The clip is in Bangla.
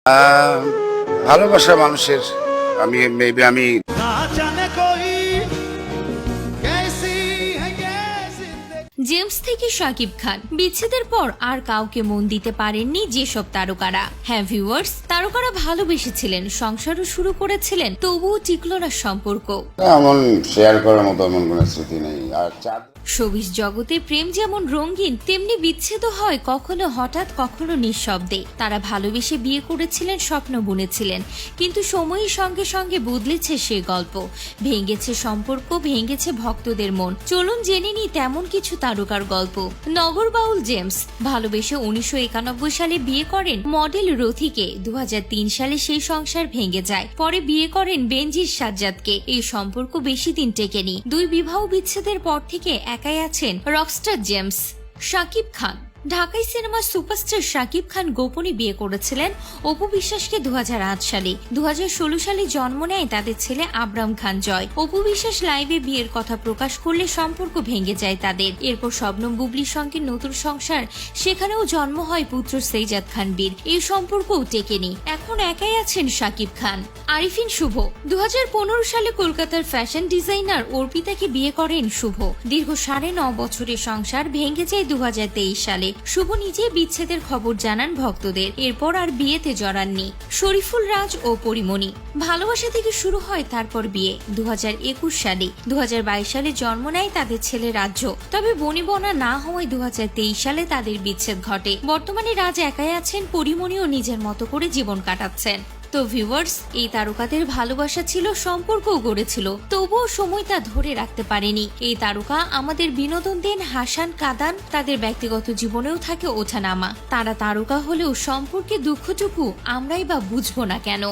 ভালোবাসা মানুষের আমি জেমস থেকে শাকিব খান বিচ্ছেদের পর আর কাউকে মন দিতে পারেননি যেসব তারকারা। হ্যাঁ ভিউয়ার্স, তারকারা ভালোবেসেছিলেন, সংসারও শুরু করেছিলেন, তবুও টিকল না সম্পর্ক। এমন শেয়ার করার মতো এমন কোনো স্মৃতি নেই। আর শোবিজ জগতে প্রেম যেমন রঙিন, তেমনি বিচ্ছেদ হয় কখনো হঠাৎ, কখনো নিঃশব্দে। তারা ভালোবেসে বিয়ে করেছিলেন, স্বপ্ন বুনেছিলেন, কিন্তু সময়ের সঙ্গে সঙ্গে বদলেছে সে গল্প। ভেঙেছে সম্পর্ক, ভেঙেছে ভক্তদের মন। চলুন জেনে নিই তেমন কিছু তারকার গল্প। নগরবাউল জেমস ভালোবেসে 1991 সালে বিয়ে করেন মডেল রথিকে। 2003 সালে সেই সংসার ভেঙে যায়। পরে বিয়ে করেন বেনজির সাজ্জাদকে। এই সম্পর্ক বেশি দিন টেকেনি। দুই বিবাহ বিচ্ছেদের পর থেকে একাই আছেন রকস্টার জেমস। শাকিব খান ঢাকাই সিনেমার সুপারস্টার শাকিব খান গোপনে বিয়ে করেছিলেন অপু বিশ্বাসকে 2008 সালে। 2016 সালে জন্ম নেয় তাদের ছেলে আবরাম খান জয়। অপু বিশ্বাস লাইভে বিয়ের কথা প্রকাশ করলে সম্পর্ক ভেঙে যায় তাদের। এরপর শবনম বুবলির সঙ্গে নতুন সংসার, সেখানেও জন্ম হয় পুত্র সেইজাদ খান বীর। এই সম্পর্কও টেকেনি। এখন একাই আছেন শাকিব খান। আরিফিন শুভ 2015 সালে কলকাতার ফ্যাশন ডিজাইনার অর্পিতাকে বিয়ে করেন শুভ। দীর্ঘ 9.5 বছরের সংসার ভেঙে যায় 2023 সালে। শুভ নিজেই বিচ্ছেদের খবর জানান ভক্তদের। এরপর আর বিয়েতে জড়াননি। শরীফুল রাজ ও পরিমণি ভালোবাসা থেকে শুরু হয়, তারপর বিয়ে 2021 সালে। 2022 সালে জন্ম নেয় তাদের ছেলে রাজ্য। তবে বনিবনা না হওয়ায় 2023 সালে তাদের বিচ্ছেদ ঘটে। বর্তমানে রাজ একাই আছেন, পরিমণিও নিজের মতো করে জীবন কাটাচ্ছেন। তো ভিউয়ার্স, এই তারকাদের ভালোবাসা ছিল, সম্পর্কও গড়েছিল, তবুও সময় তা ধরে রাখতে পারেনি। এই তারকা আমাদের বিনোদন দেন, হাসান, কাঁদান। তাদের ব্যক্তিগত জীবনেও থাকে ওঠানামা। তারা তারকা হলেও সম্পর্কে দুঃখটুকু আমরাই বা বুঝবো না কেন?